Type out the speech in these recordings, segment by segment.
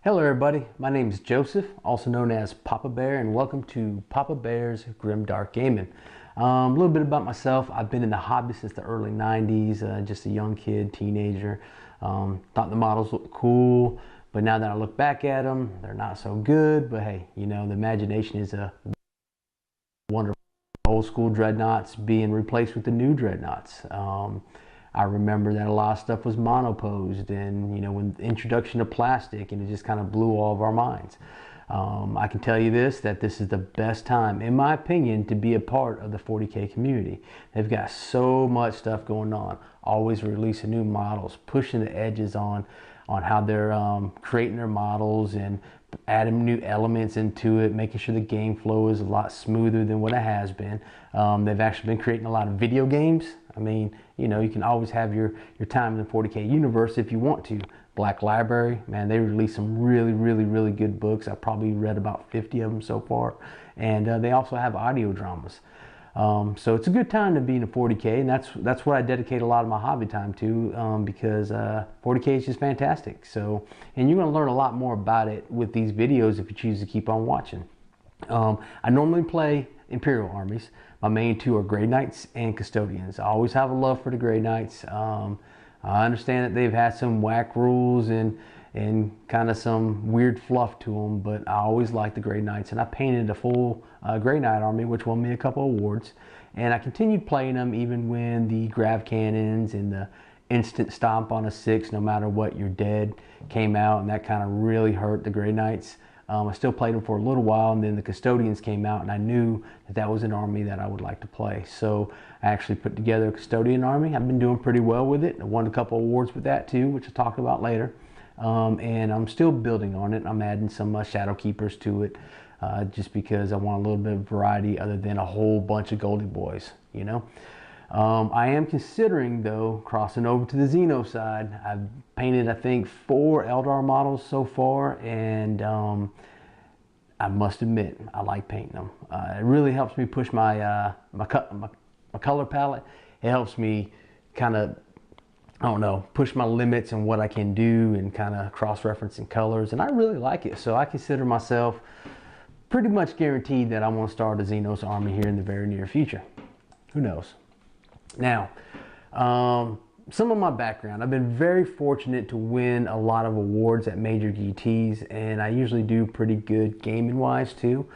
Hello everybody, my name is Joseph, also known as Papa Bear, and welcome to Papa Bear's Grimdark Gaming. A little bit about myself. I've been in the hobby since the early 90s, just a young kid, teenager. Thought the models looked cool, but now that I look back at them, they're not so good. But hey, you know, the imagination is a wonderful. Old school dreadnoughts being replaced with the new dreadnoughts. I remember that a lot of stuff was monoposed, and you know, when the introduction of plastic, and it just kind of blew all of our minds. I can tell you this, that this is the best time, in my opinion, to be a part of the 40K community. They've got so much stuff going on, always releasing new models, pushing the edges on how they're creating their models and adding new elements into it, making sure the game flow is a lot smoother than what it has been. They've actually been creating a lot of video games. I mean, you know, you can always have your time in the 40K universe if you want to. Black Library, man, they released some really good books. I've probably read about 50 of them so far. And they also have audio dramas. So it's a good time to be in the 40K, and that's what I dedicate a lot of my hobby time to, because 40K is just fantastic. So, and you're going to learn a lot more about it with these videos if you choose to keep on watching. I normally play Imperial armies. My main two are Grey Knights and Custodians. I always have a love for the Grey Knights. I understand that they've had some whack rules and kind of some weird fluff to them, but I always liked the Grey Knights, and I painted a full Grey Knight army, which won me a couple awards. And I continued playing them even when the grav cannons and the instant stomp on a 6, no matter what, you're dead, came out, and that kind of really hurt the Grey Knights. I still played them for a little while, and then the Custodians came out, and I knew that was an army that I would like to play. So I actually put together a Custodian army. I've been doing pretty well with it. I won a couple awards with that too, which I'll talk about later. And I'm still building on it. I'm adding some Shadow Keepers to it, just because I want a little bit of variety other than a whole bunch of Goldie Boys, you know. I am considering, though, crossing over to the Xeno side. I've painted, I think, 4 Eldar models so far, and I must admit, I like painting them. It really helps me push my color palette. It helps me kind of, I don't know, push my limits and what I can do, and kind of cross-referencing colors, and I really like it. So I consider myself pretty much guaranteed that I'm going to start a Xenos army here in the very near future. Who knows? Now, some of my background. I've been very fortunate to win a lot of awards at major GTs, and I usually do pretty good gaming wise too.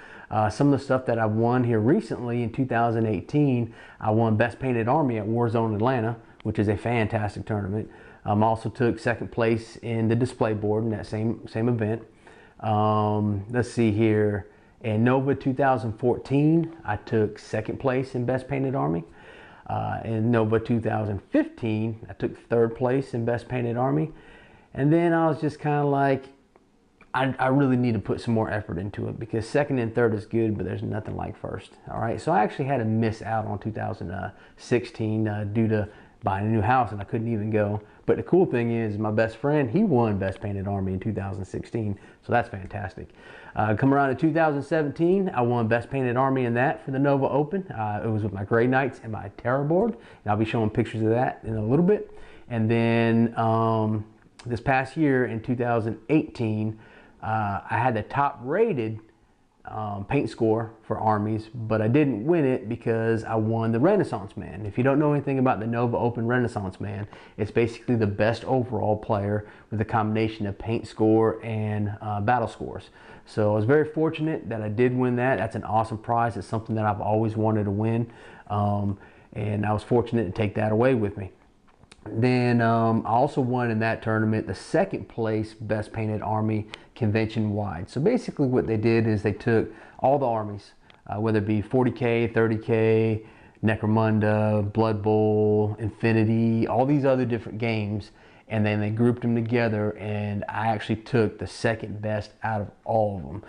Some of the stuff that I've won here recently in 2018, I won Best Painted Army at Warzone Atlanta, which is a fantastic tournament. Also took second place in the display board in that same event. Let's see here. In Nova 2014, I took second place in Best Painted Army. In Nova 2015, I took third place in Best Painted Army. And then I was just kind of like, I really need to put some more effort into it, because second and third is good, but there's nothing like first. All right, so I actually had to miss out on 2016 due to buying a new house, and I couldn't even go. But the cool thing is, my best friend, he won Best Painted Army in 2016, so that's fantastic. Come around to 2017, I won Best Painted Army in that for the Nova Open. It was with my Grey Knights and my Terror board, and I'll be showing pictures of that in a little bit. And then this past year in 2018, I had the top rated paint score for armies, but I didn't win it because I won the Renaissance Man. If you don't know anything about the Nova Open Renaissance Man, it's basically the best overall player with a combination of paint score and battle scores. So I was very fortunate that I did win that. That's an awesome prize. It's something that I've always wanted to win, and I was fortunate to take that away with me. Then I also won in that tournament the second place Best Painted Army convention wide. So basically what they did is they took all the armies, whether it be 40K, 30K, Necromunda, Blood Bowl, Infinity, all these other different games, and then they grouped them together, and I actually took the second best out of all of them.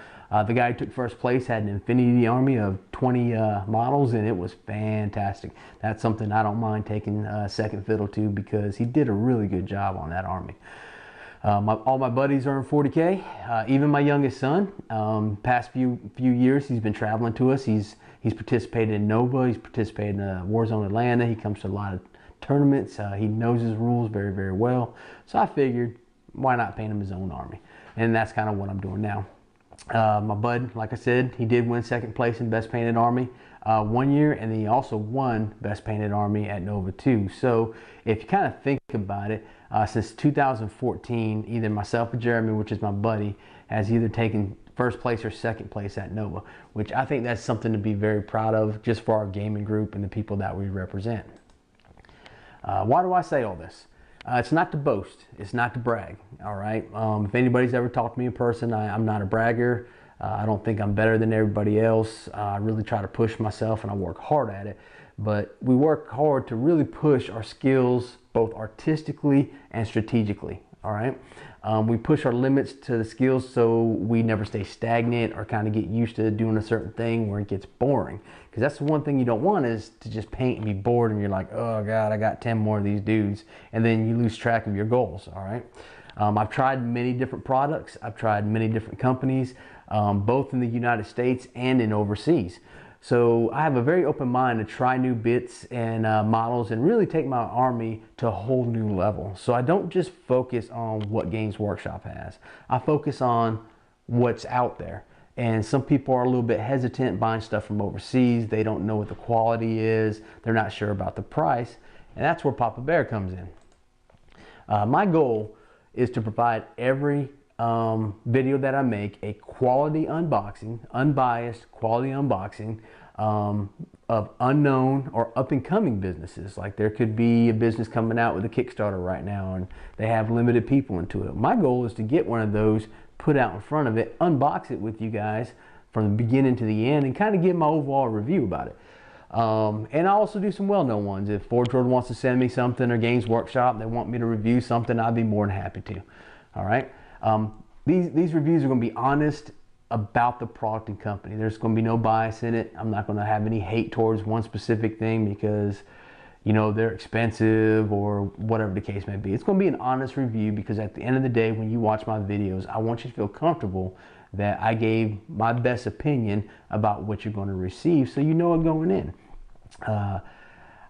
The guy who took first place had an Infinity army of 20 models, and it was fantastic. That's something I don't mind taking second fiddle to, because he did a really good job on that army. All my buddies are in 40K, even my youngest son. Past few years, he's been traveling to us. He's participated in Nova. He's participated in Warzone Atlanta. He comes to a lot of tournaments. He knows his rules very, very well. So I figured, why not paint him his own army? And that's kind of what I'm doing now. My bud, like I said, he did win second place in Best Painted Army 1 year, and then he also won Best Painted Army at Nova 2. So if you kind of think about it, since 2014, either myself or Jeremy, which is my buddy, has either taken first place or second place at Nova, which I think that's something to be very proud of just for our gaming group and the people that we represent. Why do I say all this? It's not to boast. It's not to brag. All right. If anybody's ever talked to me in person, I'm not a bragger. I don't think I'm better than everybody else. I really try to push myself and I work hard at it. But we work hard to really push our skills both artistically and strategically. All right. We push our limits to the skills so we never stay stagnant or kind of get used to doing a certain thing where it gets boring. Because that's the one thing you don't want, is to just paint and be bored and you're like, oh God, I got 10 more of these dudes. And then you lose track of your goals. All right. I've tried many different products. I've tried many different companies, both in the United States and in overseas. So I have a very open mind to try new bits and models and really take my army to a whole new level. So I don't just focus on what Games Workshop has. I focus on what's out there. And some people are a little bit hesitant buying stuff from overseas. They don't know what the quality is. They're not sure about the price. And that's where Papa Bear comes in. My goal is to provide every video that I make a quality unboxing, unbiased quality unboxing of unknown or up and coming businesses. Like there could be a business coming out with a Kickstarter right now and they have limited people into it. My goal is to get one of those, put out in front of it, unbox it with you guys from the beginning to the end and kind of give my overall review about it. And I also do some well-known ones. If Forge World wants to send me something or Games Workshop, they want me to review something, I'd be more than happy to. All right. These reviews are going to be honest about the product and company. There's going to be no bias in it. I'm not going to have any hate towards one specific thing because, you know, they're expensive or whatever the case may be. It's going to be an honest review because at the end of the day, when you watch my videos, I want you to feel comfortable that I gave my best opinion about what you're going to receive so you know it going in.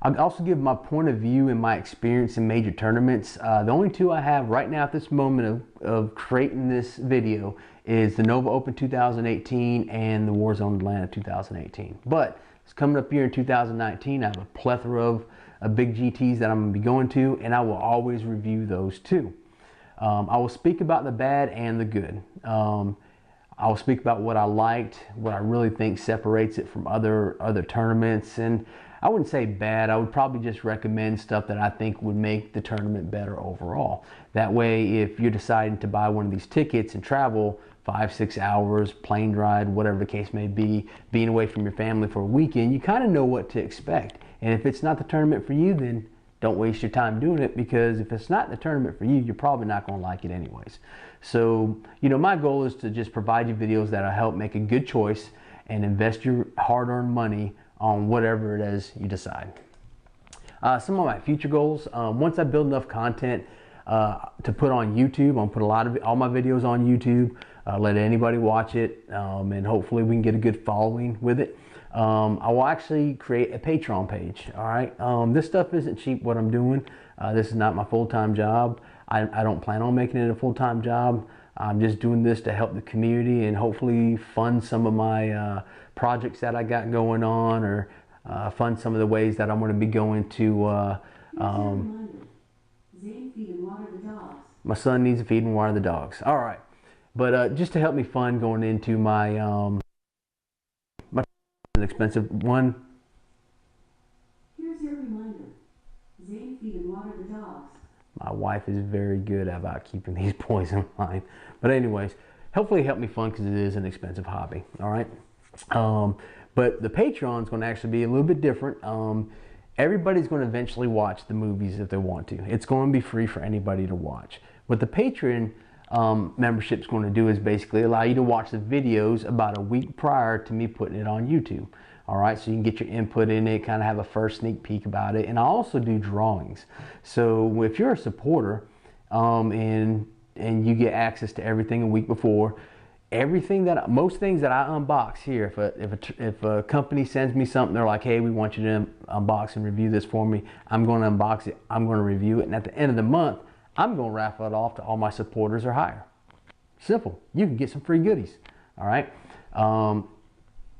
I'll also give my point of view and my experience in major tournaments. The only two I have right now at this moment of creating this video is the Nova Open 2018 and the Warzone Atlanta 2018. But it's coming up here in 2019. I have a plethora of big GTs that I'm going to be going to, and I will always review those too. I will speak about the bad and the good. I will speak about what I liked, what I really think separates it from other tournaments, and I wouldn't say bad. I would probably just recommend stuff that I think would make the tournament better overall. That way, if you're deciding to buy one of these tickets and travel 5-6 hours, plane ride, whatever the case may be, being away from your family for a weekend, you kind of know what to expect. And if it's not the tournament for you, then don't waste your time doing it, because if it's not the tournament for you, you're probably not going to like it anyways. So, you know, my goal is to just provide you videos that'll help make a good choice and invest your hard-earned money on whatever it is you decide. Some of my future goals, once I build enough content to put on YouTube, I'm gonna put all my videos on YouTube, let anybody watch it, and hopefully we can get a good following with it. I will actually create a Patreon page. All right, this stuff isn't cheap what I'm doing. This is not my full-time job. I don't plan on making it a full-time job. I'm just doing this to help the community and hopefully fund some of my projects that I got going on, or fund some of the ways that I'm going to be going to. My son needs to feed and water the dogs. All right, but just to help me fund going into my my an expensive one. Here's your reminder. Zane, feed and water the dogs. My wife is very good about keeping these boys in line. But anyways, hopefully help me fund because it is an expensive hobby. All right. But the Patreon is going to actually be a little bit different. Everybody's going to eventually watch the movies if they want to. It's going to be free for anybody to watch. What the Patreon membership is going to do is basically allow you to watch the videos about a week prior to me putting it on YouTube. All right, so you can get your input in it, kind of have a first sneak peek about it. And I also do drawings. So if you're a supporter and and you get access to everything a week before. Most things that I unbox here, if a company sends me something, they're like, hey, we want you to unbox and review this for me, I'm going to unbox it, I'm going to review it, and at the end of the month, I'm going to raffle it off to all my supporters or higher. Simple. You can get some free goodies. All right.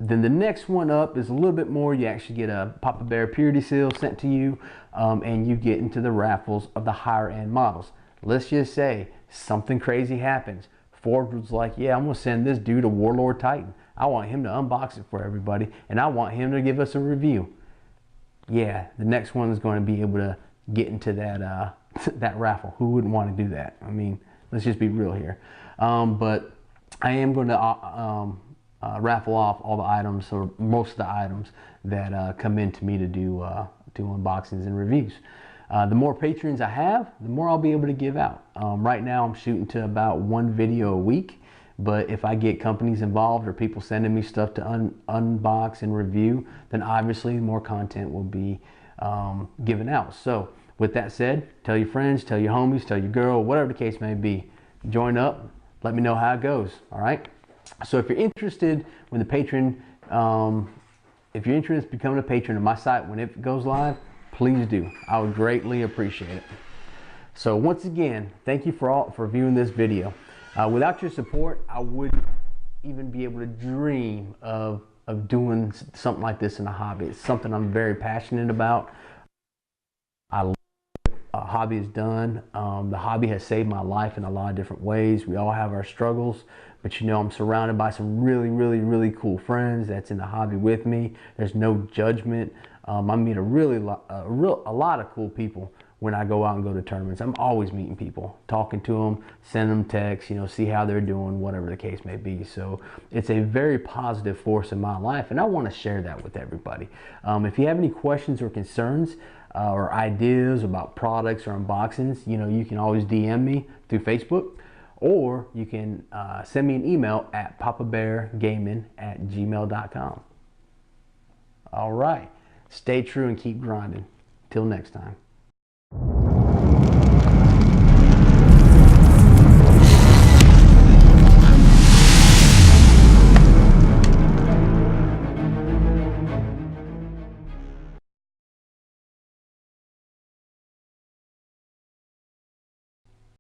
Then the next one up is a little bit more. You actually get a Papa Bear Purity Seal sent to you, and you get into the raffles of the higher end models. Let's just say something crazy happens. Ford was like, yeah, I'm going to send this dude a Warlord Titan. I want him to unbox it for everybody, and I want him to give us a review. Yeah, the next one is going to be able to get into that that raffle. Who wouldn't want to do that? I mean, let's just be real here. But I am going to raffle off all the items, or most of the items that come in to me to do unboxings and reviews. The more patrons I have, the more I'll be able to give out. Right now I'm shooting to about 1 video a week, but if I get companies involved or people sending me stuff to unbox and review, then obviously more content will be given out. So with that said, tell your friends, tell your homies, tell your girl, whatever the case may be, join up, let me know how it goes. All right. So if you're interested when the patron, if you're interested in becoming a patron of my site when it goes live, please do. I would greatly appreciate it. So once again, thank you for viewing this video. Without your support, I wouldn't even be able to dream of doing something like this in a hobby. It's something I'm very passionate about. I love what a hobby has done. The hobby has saved my life in a lot of different ways. We all have our struggles, but you know, I'm surrounded by some really cool friends that's in the hobby with me. There's no judgment. I meet a lot of cool people when I go out and go to tournaments. I'm always meeting people, talking to them, send them texts, you know, see how they're doing, whatever the case may be. So it's a very positive force in my life, and I want to share that with everybody. If you have any questions or concerns or ideas about products or unboxings, you know, you can always DM me through Facebook, or you can send me an email at papabeargaming@gmail.com. All right. Stay true and keep grinding. Till next time.